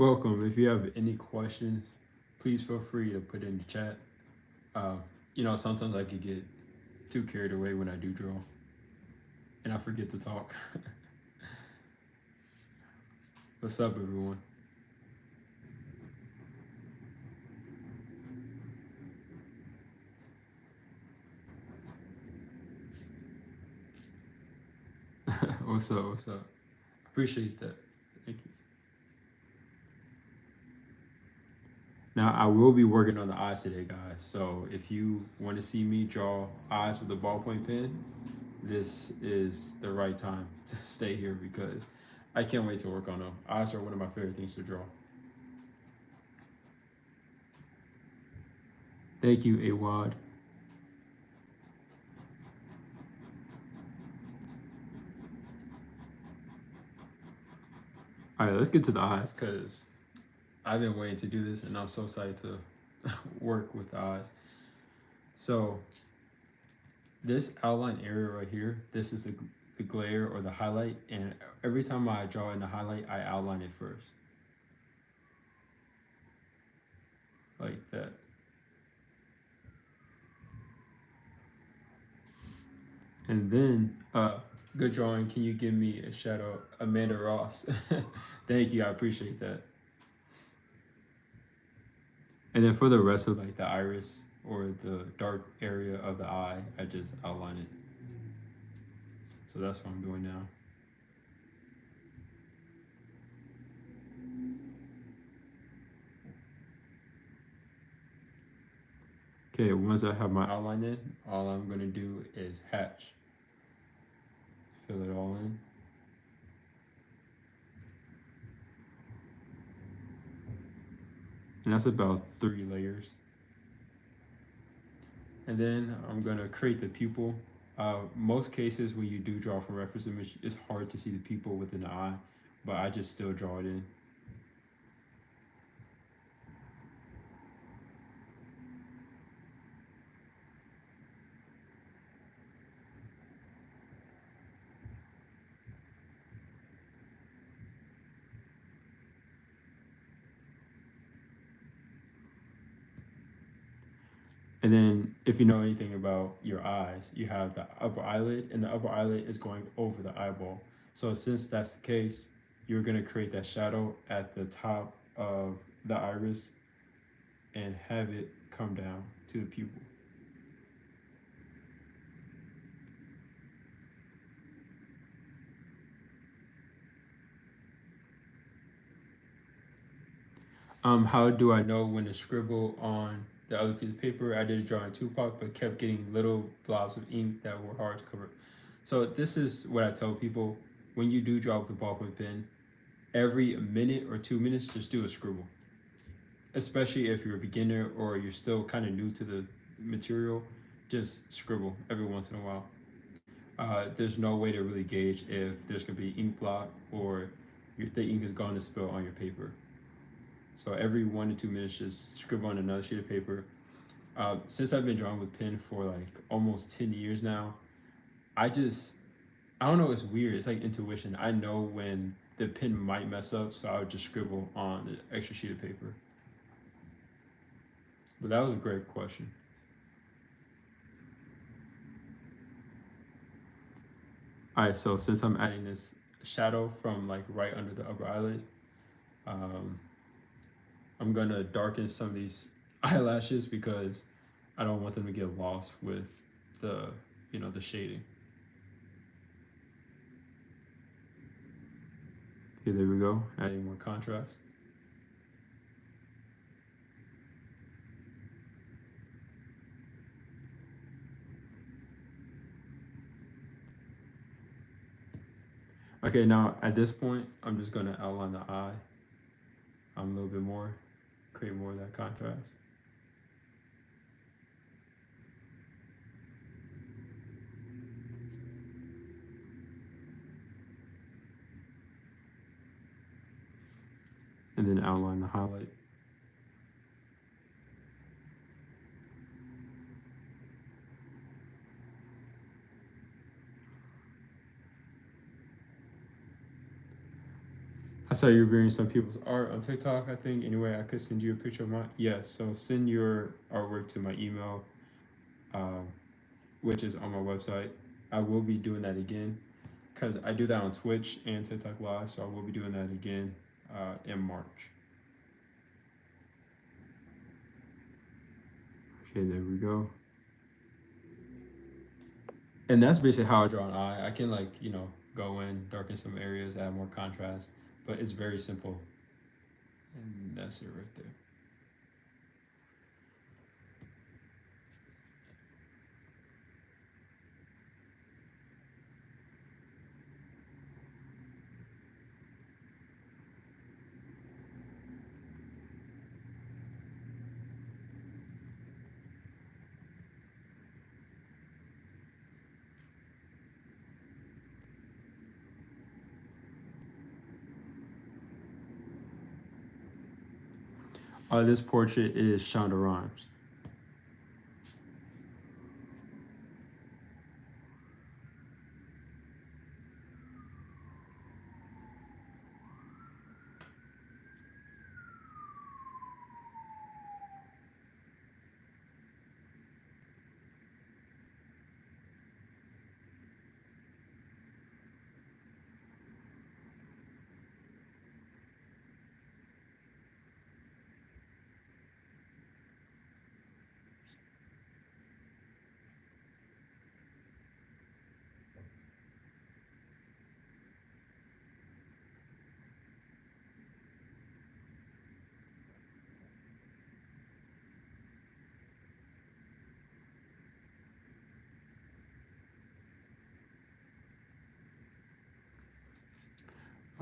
Welcome. If you have any questions, please feel free to put in the chat. Uh, sometimes I could get too carried away when I do draw, and I forget to talk. What's up, everyone? What's up? What's up? Appreciate that. Thank you. Now, I will be working on the eyes today, guys. So if you want to see me draw eyes with a ballpoint pen, this is the right time to stay here because I can't wait to work on them. Eyes are one of my favorite things to draw. Thank you, Awad. All right, let's get to the eyes because I've been waiting to do this and I'm so excited to work with the eyes. So this outline area right here, this is the glare or the highlight. And every time I draw in the highlight, I outline it first. Like that. And then, good drawing. Can you give me a shout out, Amanda Ross? Thank you. I appreciate that. And then for the rest of like the iris or the dark area of the eye, I just outline it. So that's what I'm doing now. Okay, once I have my outline in, all I'm gonna do is hatch. Fill it all in. And that's about 3 layers. And then I'm gonna create the pupil. Most cases when you do draw from reference image, it's hard to see the pupil within the eye, but I just still draw it in. And then if you know anything about your eyes, you have the upper eyelid, and the upper eyelid is going over the eyeball. So since that's the case, you're gonna create that shadow at the top of the iris and have it come down to the pupil. How do I know when to scribble on the other piece of paper? I did a drawing Tupac, but kept getting little blobs of ink that were hard to cover. So this is what I tell people: when you do draw with a ballpoint pen, every minute or 2 minutes, just do a scribble. Especially if you're a beginner or you're still kind of new to the material, just scribble every once in a while. There's no way to really gauge if there's gonna be ink blot or the ink is going to spill on your paper. So every 1 to 2 minutes, just scribble on another sheet of paper. Since I've been drawing with pen for like almost 10 years now, I don't know, it's weird. It's like intuition. I know when the pen might mess up, so I would just scribble on the extra sheet of paper. But that was a great question. All right, so since I'm adding this shadow from like right under the upper eyelid, um, I'm gonna darken some of these eyelashes because I don't want them to get lost with the, the shading. Okay, there we go. Adding more contrast. Okay, now at this point, I'm just gonna outline the eye a little bit more, create more of that contrast. And then outline the highlight. I saw you reviewing some people's art on TikTok, I think. Anyway, I could send you a picture of mine. Yes, so send your artwork to my email, um, which is on my website. I will be doing that again because I do that on Twitch and TikTok Live, so I will be doing that again in March. Okay, there we go. And that's basically how I draw an eye. I can like, go in, darken some areas, add more contrast, but it's very simple. And that's it right there. This portrait is Shonda Rhimes.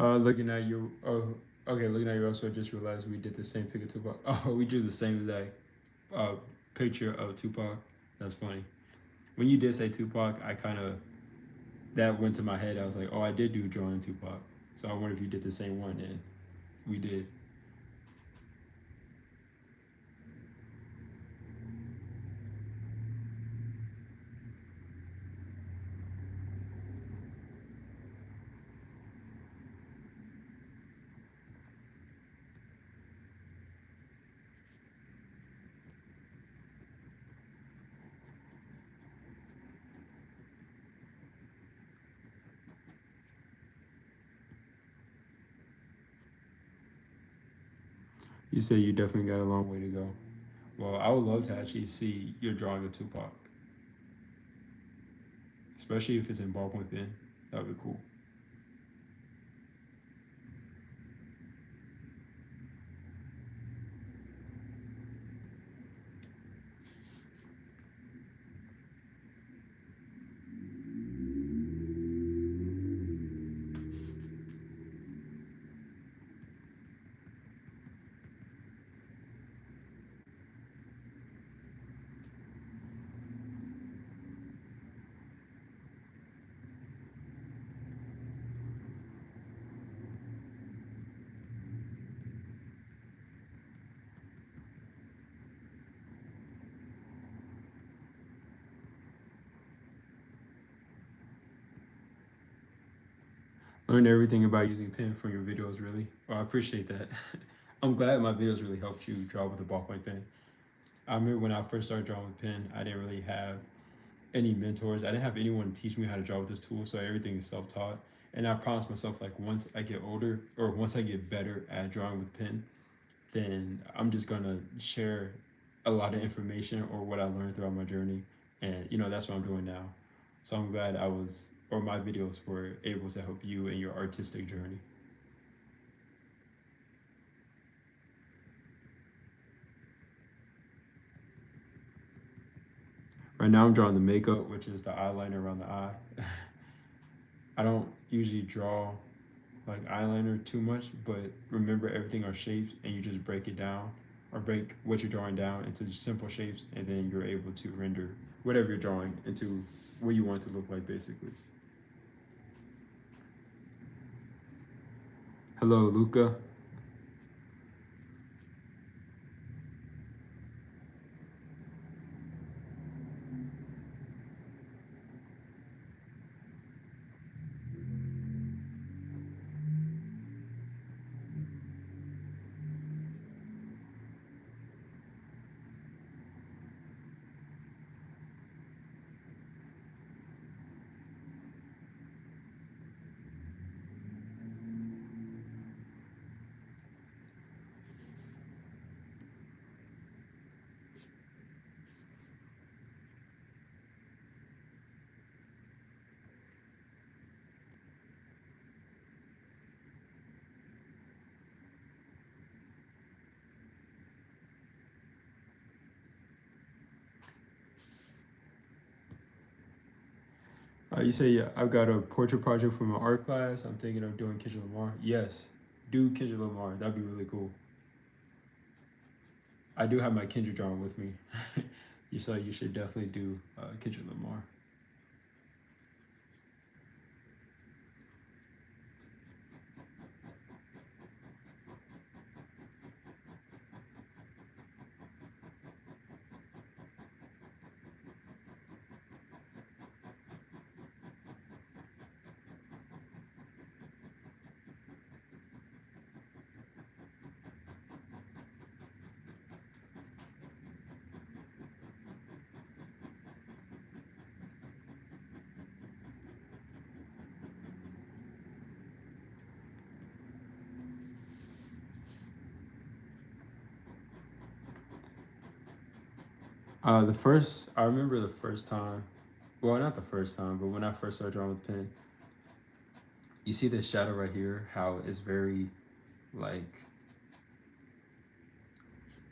Looking at you. Oh, okay. Looking at you also, I just realized we did the same pic of Tupac. Oh, we drew the same exact uh, picture of Tupac. That's funny. When you did say Tupac, I kind of that went to my head. I was like, oh, I did do drawing Tupac. So I wonder if you did the same one. And we did. You say you definitely got a long way to go. Well, I would love to actually see your drawing of Tupac, especially if it's in ballpoint pen. That would be cool. Learned everything about using pen from your videos, really. Well, I appreciate that. I'm glad my videos really helped you draw with a ballpoint pen. I remember when I first started drawing with pen, I didn't really have any mentors. I didn't have anyone teach me how to draw with this tool, so everything is self-taught. And I promised myself, like, once I get older or once I get better at drawing with pen, then I'm just gonna share a lot of information or what I learned throughout my journey. And that's what I'm doing now. So I'm glad my videos were able to help you in your artistic journey. Right now I'm drawing the makeup, which is the eyeliner around the eye. I don't usually draw like eyeliner too much, but remember everything are shapes and you just break it down or break what you're drawing down into simple shapes, and then you're able to render whatever you're drawing into what you want it to look like, basically. Hello, Luca. You say, yeah, I've got a portrait project for my art class. I'm thinking of doing Kendrick Lamar. Yes, do Kendrick Lamar. That'd be really cool. I do have my Kendrick drawing with me. You should definitely do Kendrick Lamar. I remember the first time, well, not the first time, but when I first started drawing with pen, you see this shadow right here, how it's very, like,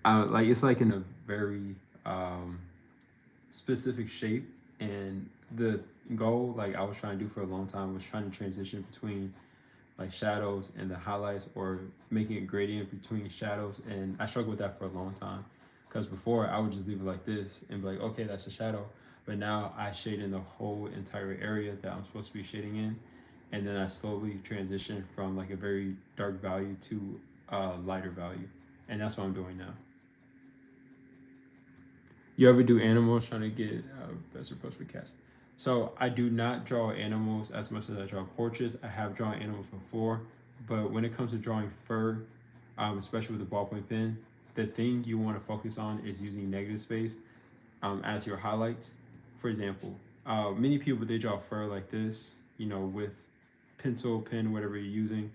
it's like in a very specific shape. And the goal, like, I was trying to do for a long time was trying to transition between like shadows and the highlights, or making a gradient between shadows. And I struggled with that for a long time, because before I would just leave it like this and be like, okay, that's a shadow. But now I shade in the whole entire area that I'm supposed to be shading in. And then I slowly transition from like a very dark value to a lighter value. And that's what I'm doing now. You ever do animals trying to get best approach for cats? So I do not draw animals as much as I draw portraits. I have drawn animals before, but when it comes to drawing fur, especially with a ballpoint pen, the thing you want to focus on is using negative space as your highlights. For example, many people they draw fur like this, with pencil, pen, whatever you're using.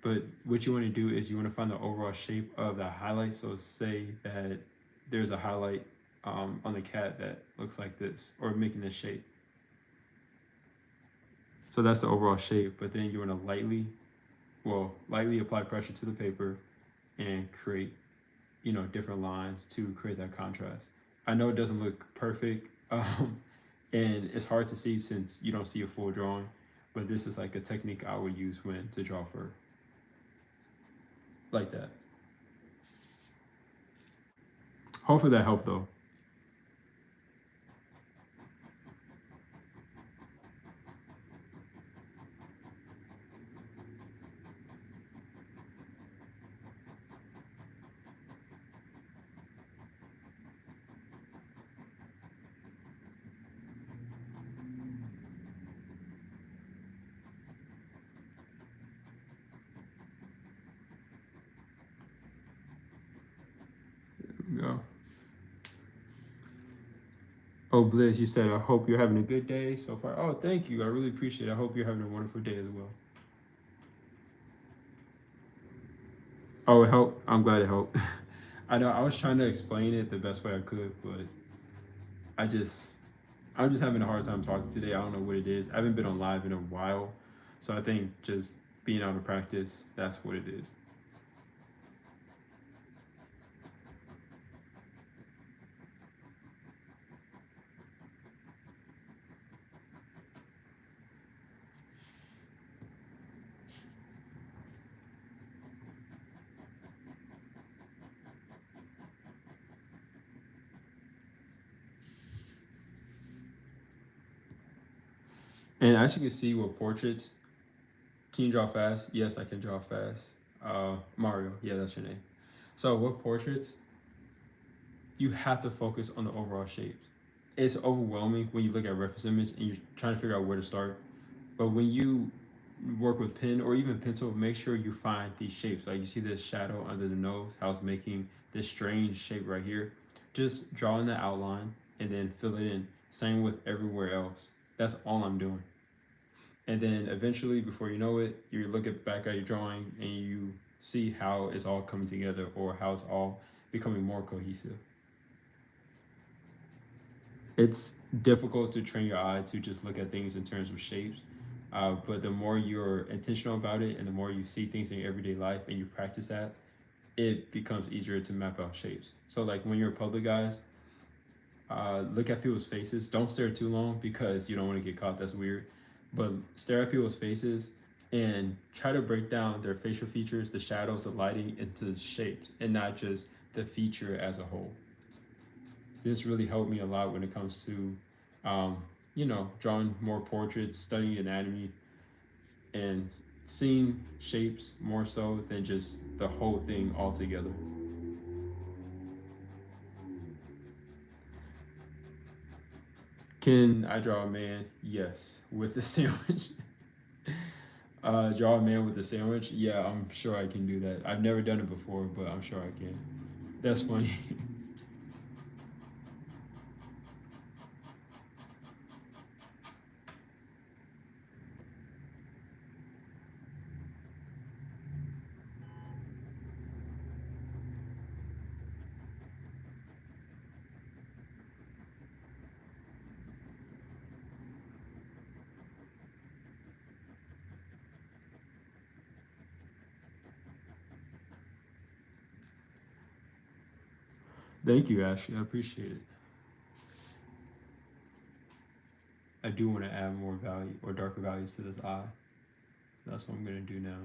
But what you want to do is you want to find the overall shape of the highlight. So say that there's a highlight on the cat that looks like this, or making this shape. So that's the overall shape. But then you want to lightly apply pressure to the paper and create, different lines to create that contrast. I know it doesn't look perfect, and it's hard to see since you don't see a full drawing. But this is like a technique I would use when to draw fur, like that. Hopefully that helped though. Yeah. Oh, Bliss, you said, I hope you're having a good day so far. Oh, thank you. I really appreciate it. I hope you're having a wonderful day as well. Oh, it helped. I'm glad it helped. I know I was trying to explain it the best way I could, but I just, I'm just having a hard time talking today. I don't know what it is. I haven't been on live in a while. So I think just being out of practice, that's what it is. And as you can see with portraits, can you draw fast? Yes, I can draw fast. Mario, yeah, that's your name. So with portraits, you have to focus on the overall shape. It's overwhelming when you look at reference image and you're trying to figure out where to start. But when you work with pen or even pencil, make sure you find these shapes. Like you see this shadow under the nose, how it's making this strange shape right here. Just draw in the outline and then fill it in. Same with everywhere else. That's all I'm doing. And then eventually, before you know it, you look at back at your drawing and you see how it's all coming together, or how it's all becoming more cohesive. It's difficult to train your eye to just look at things in terms of shapes. But the more you're intentional about it and the more you see things in your everyday life and you practice that, it becomes easier to map out shapes. So, like when you're in public, guys, Look at people's faces. Don't stare too long because you don't want to get caught. That's weird. But stare at people's faces and try to break down their facial features, the shadows, the lighting into shapes, and not just the feature as a whole. This really helped me a lot when it comes to, um, drawing more portraits, studying anatomy, and seeing shapes more so than just the whole thing altogether. Can I draw a man? Yes, with a sandwich. Draw a man with a sandwich? Yeah, I'm sure I can do that. I've never done it before, but I'm sure I can. That's funny. Thank you, Ashley. I appreciate it. I do want to add more value or darker values to this eye. That's what I'm going to do now.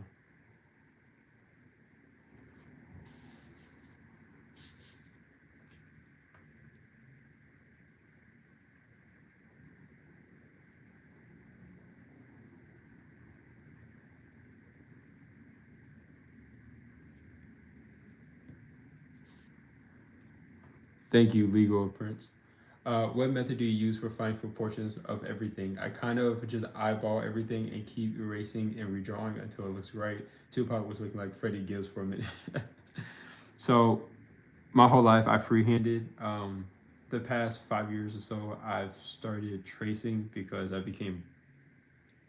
Thank you, Legal Prince. What method do you use for finding proportions of everything? I kind of just eyeball everything and keep erasing and redrawing until it looks right. Tupac was looking like Freddie Gibbs for a minute. So my whole life I freehanded. The past 5 years or so, I've started tracing because I became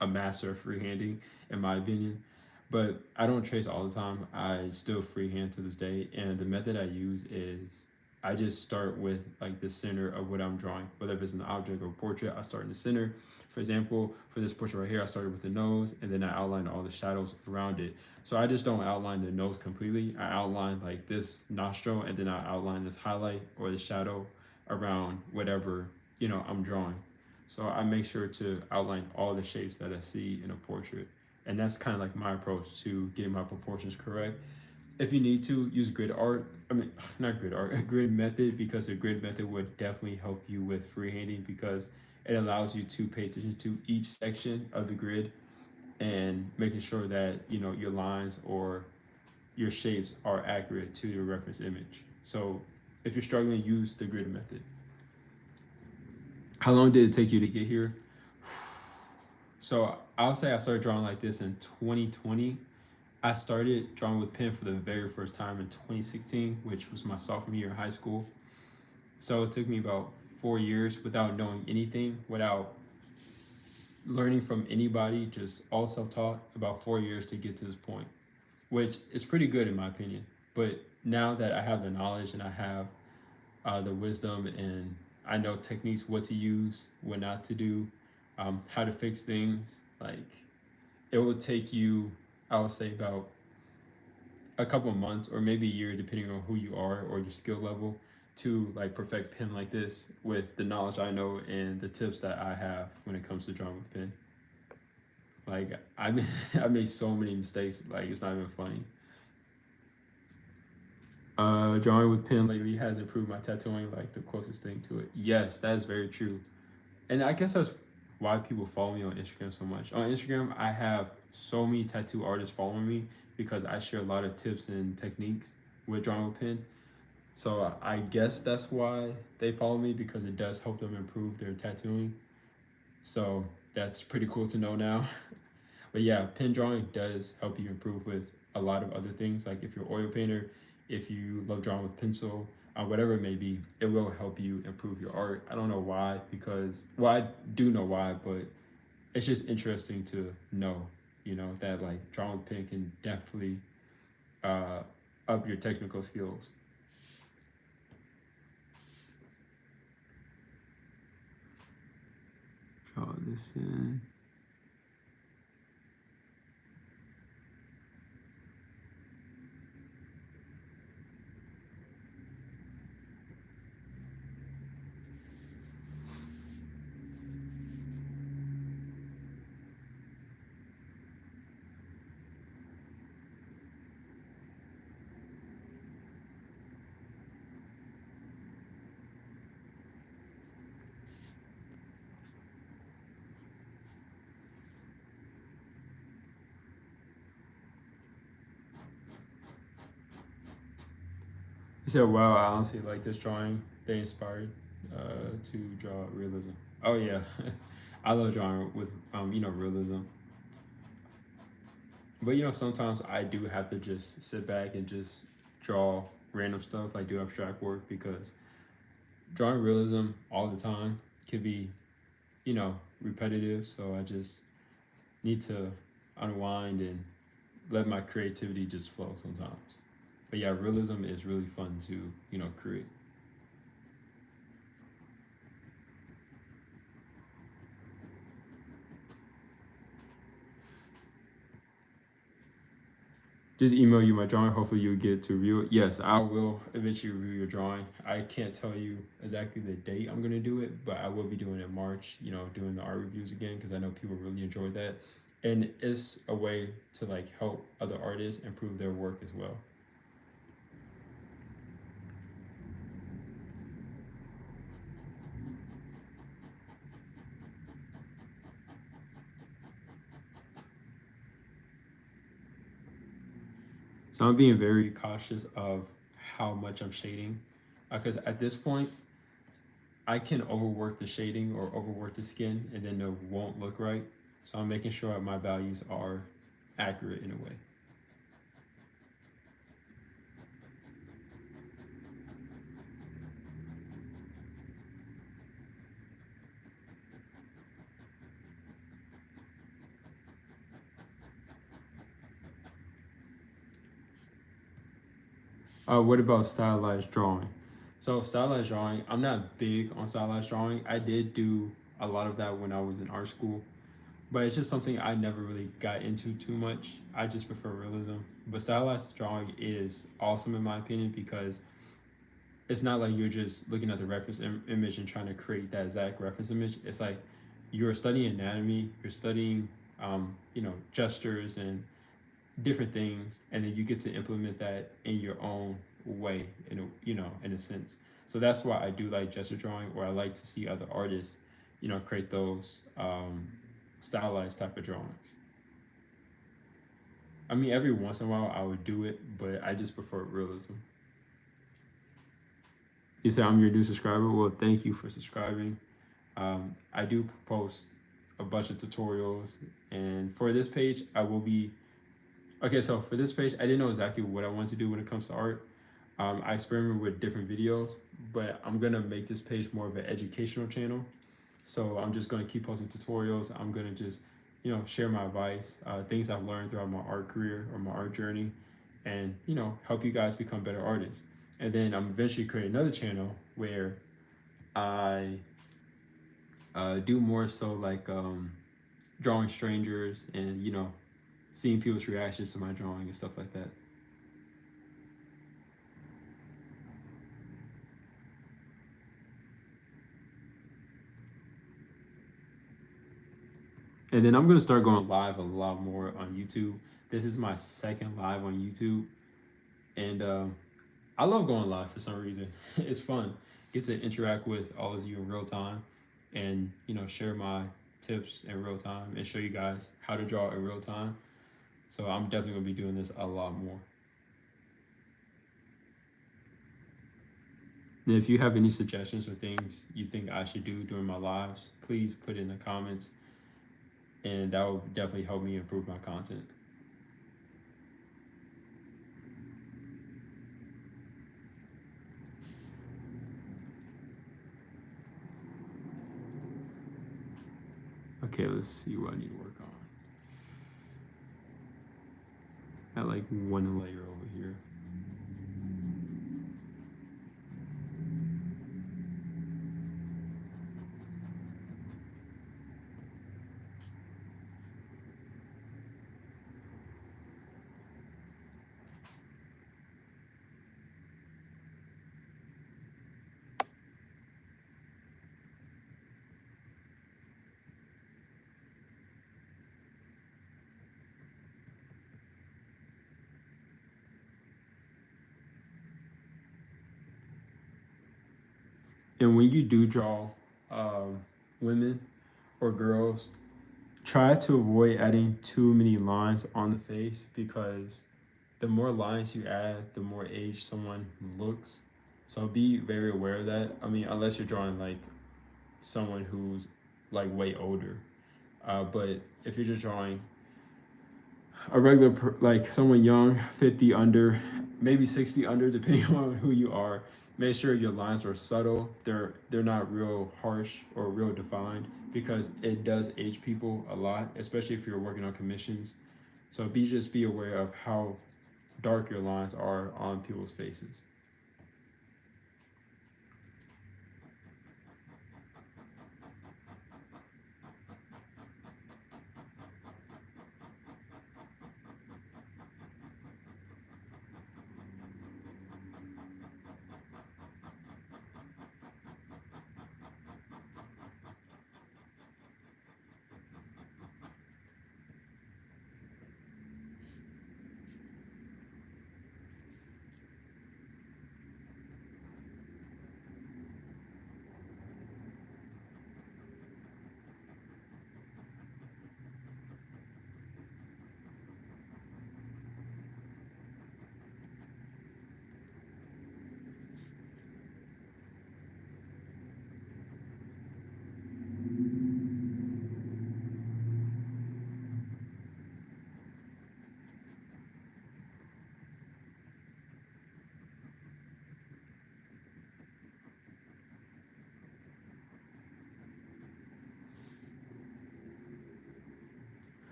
a master of freehanding, in my opinion. But I don't trace all the time. I still freehand to this day, and the method I use is I just start with like the center of what I'm drawing. Whether it's an object or a portrait, I start in the center. For example, for this portrait right here, I started with the nose, and then I outlined all the shadows around it. So I just don't outline the nose completely. I outline like this nostril, and then I outline this highlight or the shadow around whatever I'm drawing. So I make sure to outline all the shapes that I see in a portrait. And that's kind of like my approach to getting my proportions correct. If you need to use grid art, I mean, not grid art, a grid method, because the grid method would definitely help you with freehanding because it allows you to pay attention to each section of the grid and making sure that, your lines or your shapes are accurate to your reference image. So if you're struggling, use the grid method. How long did it take you to get here? So I'll say I started drawing like this in 2020. I started drawing with pen for the very first time in 2016, which was my sophomore year in high school. So it took me about 4 years without knowing anything, without learning from anybody, just all self-taught, about 4 years to get to this point, which is pretty good in my opinion. But now that I have the knowledge and I have the wisdom and I know techniques, what to use, what not to do, how to fix things, like it will take you, I would say, about a couple of months or maybe a year, depending on who you are or your skill level, to like perfect pen like this with the knowledge I know and the tips that I have when it comes to drawing with pen. Like I made, I made so many mistakes, like it's not even funny. Drawing with pen lately has improved my tattooing, like the closest thing to it. Yes, that is very true. And I guess that's why people follow me on Instagram so much. On Instagram, I have so many tattoo artists following me because I share a lot of tips and techniques with drawing with pen. So I guess that's why they follow me, because it does help them improve their tattooing. So that's pretty cool to know now. But yeah, pen drawing does help you improve with a lot of other things. Like if you're an oil painter, if you love drawing with pencil, whatever it may be, it will help you improve your art. I don't know why, because, well, I do know why, but it's just interesting to know, that like drawing with pen can definitely uh, up your technical skills. Draw this in. He said, "Wow, I honestly like this drawing. They inspired to draw realism." Oh yeah, I love drawing with realism. But sometimes I do have to just sit back and just draw random stuff, like do abstract work, because drawing realism all the time can be repetitive. So I just need to unwind and let my creativity just flow sometimes. But yeah, realism is really fun to create. Just email you my drawing. Hopefully you'll get to review it. Yes, I will eventually review your drawing. I can't tell you exactly the date I'm gonna do it, but I will be doing it in March. Doing the art reviews again because I know people really enjoy that, and it's a way to like help other artists improve their work as well. So I'm being very cautious of how much I'm shading, because at this point I can overwork the shading or overwork the skin, and then it won't look right. So I'm making sure my values are accurate in a way. What about stylized drawing? So stylized drawing, I'm not big on stylized drawing. I did do a lot of that when I was in art school, but it's just something I never really got into too much. I just prefer realism. But stylized drawing is awesome in my opinion because it's not like you're just looking at the reference image and trying to create that exact reference image. It's like you're studying anatomy, you're studying, gestures and different things, and then you get to implement that in your own way, in a sense. So that's why I do like gesture drawing, or I like to see other artists, create those stylized type of drawings. I mean, every once in a while I would do it, but I just prefer realism. You say I'm your new subscriber. Well, thank you for subscribing. I do post a bunch of tutorials, and for this page, I will be okay. So for this page, I didn't know exactly what I want to do when it comes to art. I experiment with different videos, but I'm gonna make this page more of an educational channel. So I'm just gonna keep posting tutorials. I'm gonna just, share my advice, things I've learned throughout my art career or my art journey, and help you guys become better artists. And then I'm eventually create another channel where I do more so like drawing strangers and seeing people's reactions to my drawing and stuff like that. And then I'm gonna start going live a lot more on YouTube. This is my second live on YouTube, and I love going live for some reason. It's fun. Get to interact with all of you in real time, and share my tips in real time and show you guys how to draw in real time. So I'm definitely gonna be doing this a lot more. And if you have any suggestions or things you think I should do during my lives, please put in the comments, and that will definitely help me improve my content. Okay, let's see what I need to work on. I like one layer over here. And when you do draw women or girls, try to avoid adding too many lines on the face because the more lines you add, the more age someone looks. So be very aware of that. I mean, unless you're drawing like someone who's like way older. But if you're just drawing a regular, like someone young, 50 under, maybe 60 under, depending on who you are, make sure your lines are subtle. They're not real harsh or real defined because it does age people a lot, especially if you're working on commissions. So be aware of how dark your lines are on people's faces.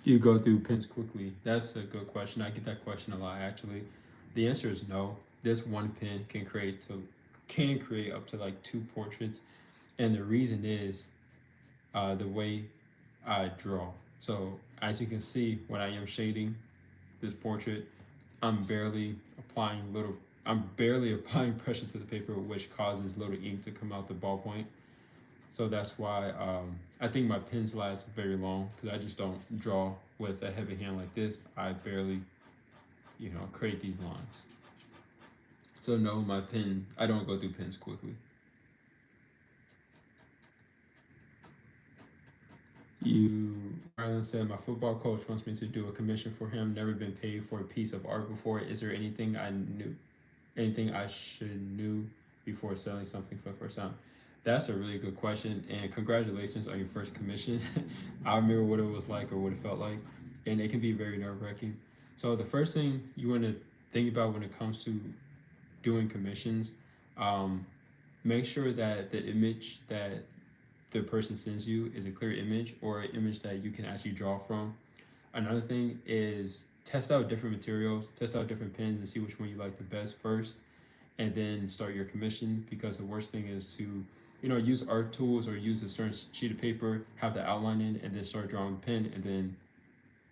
You go through pins quickly? That's a good question. I get that question a lot actually. The answer is no. This one pin can create up to like two portraits, and the reason is the way I draw. So as you can see, when I am shading this portrait, I'm barely applying little. I'm barely applying pressure to the paper, which causes little ink to come out the ballpoint. So that's why I think my pens last very long because I just don't draw with a heavy hand like this. I barely, create these lines. So no, I don't go through pens quickly. Marlon said, my football coach wants me to do a commission for him. Never been paid for a piece of art before. Is there anything I should knew before selling something for the first time? That's a really good question, and congratulations on your first commission. I remember what it was like or what it felt like, and it can be very nerve wracking. So the first thing you want to think about when it comes to doing commissions, um, make sure that the image that the person sends you is a clear image or an image that you can actually draw from. Another thing is test out different materials, test out different pens, and see which one you like the best first, and then start your commission. Because the worst thing is to, use art tools or use a certain sheet of paper, have the outline in, and then start drawing pen, and then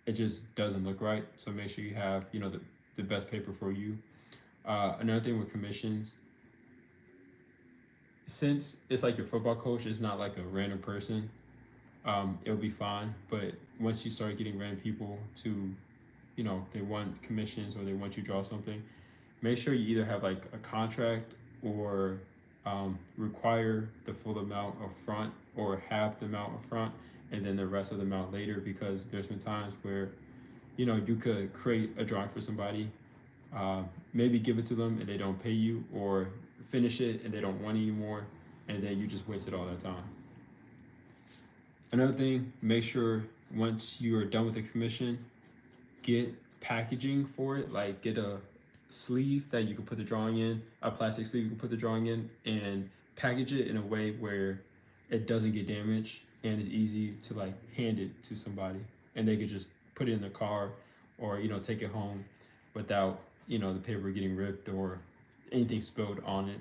it just doesn't look right. So make sure you have, the best paper for you. Another thing with commissions, since it's like your football coach is not like a random person, it'll be fine. But once you start getting random people to, they want commissions or they want you to draw something, make sure you either have like a contract or require the full amount up front or half the amount up front and then the rest of the amount later, because there's been times where you could create a drawing for somebody, maybe give it to them and they don't pay you, or finish it and they don't want it anymore, and then you just wasted all that time. Another thing, make sure once you are done with the commission, get packaging for it. Like get a sleeve that you can put the drawing in, a plastic sleeve you can put the drawing in, and package it in a way where it doesn't get damaged and is easy to like hand it to somebody, and they could just put it in their car or take it home without the paper getting ripped or anything spilled on it.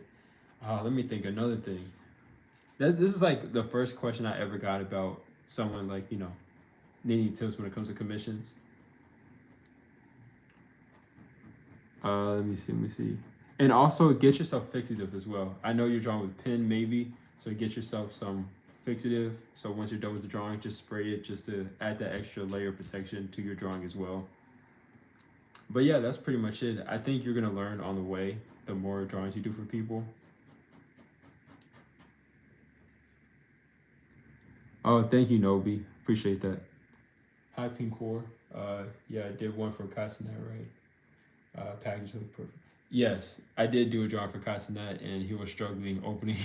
Let me think. Another thing. This is like the first question I ever got about someone like needing tips when it comes to commissions. Let me see. And also get yourself fixative as well. I know you're drawing with pen maybe, so get yourself some fixative. So once you're done with the drawing, just spray it just to add that extra layer of protection to your drawing as well. But yeah, that's pretty much it. I think you're gonna learn on the way the more drawings you do for people. Oh, thank you, Nobi. Appreciate that. Hi, Pinkor. Yeah, I did one for Castanet, right? Package looked perfect. Yes, I did do a drawing for Castanet, and he was struggling opening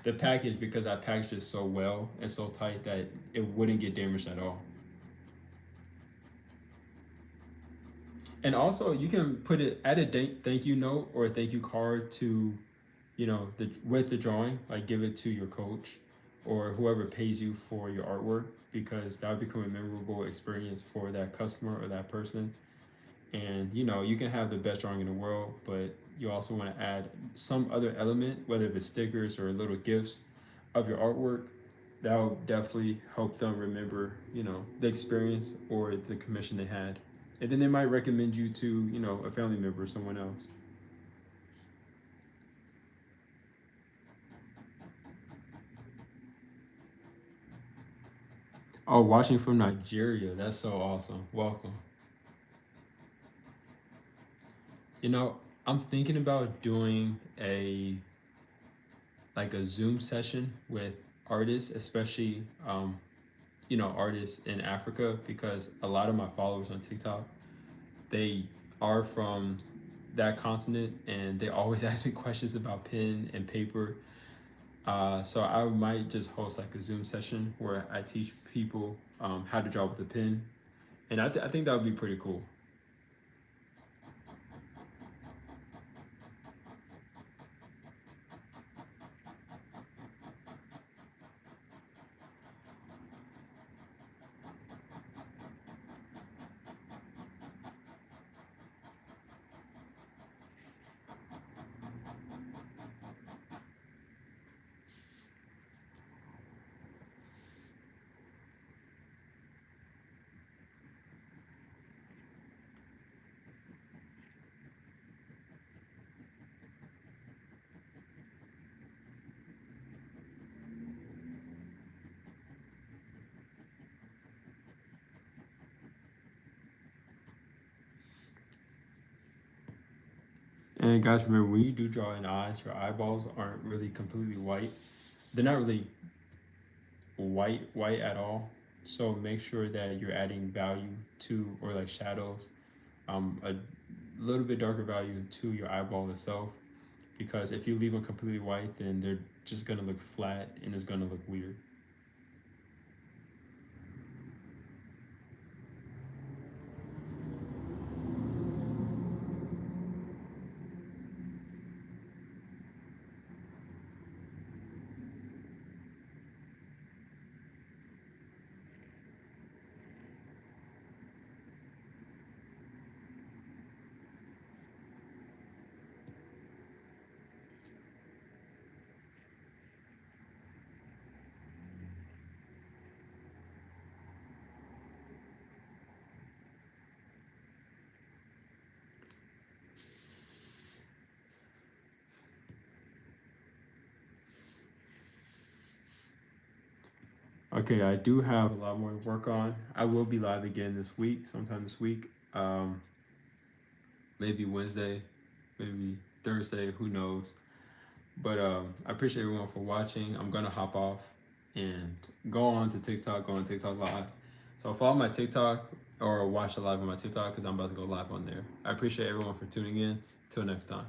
the package because I packaged it so well and so tight that it wouldn't get damaged at all. And also, you can put it add a thank you note or a thank you card to, with the drawing, like give it to your coach or whoever pays you for your artwork, because that would become a memorable experience for that customer or that person. And you can have the best drawing in the world, but you also want to add some other element, whether it's stickers or little gifts of your artwork. That will definitely help them remember, the experience or the commission they had. And then they might recommend you to, a family member or someone else. Oh, watching from Nigeria. That's so awesome. Welcome. You know, I'm thinking about doing a Zoom session with artists, especially artists in Africa, because a lot of my followers on TikTok, they are from that continent, and they always ask me questions about pen and paper. So I might just host like a Zoom session where I teach people how to draw with a pen, and I think that would be pretty cool. And guys, remember when you do draw in eyes, your eyeballs aren't really completely white. They're not really white at all. So make sure that you're adding value to, or like shadows, a little bit darker value to your eyeball itself. Because if you leave them completely white, then they're just gonna look flat and it's gonna look weird. Okay, I do have a lot more to work on. I will be live again this week, sometime this week. Maybe Wednesday, maybe Thursday, who knows. But I appreciate everyone for watching. I'm gonna hop off and go on to TikTok, go on TikTok live. So follow my TikTok or watch the live on my TikTok because I'm about to go live on there. I appreciate everyone for tuning in. Till next time.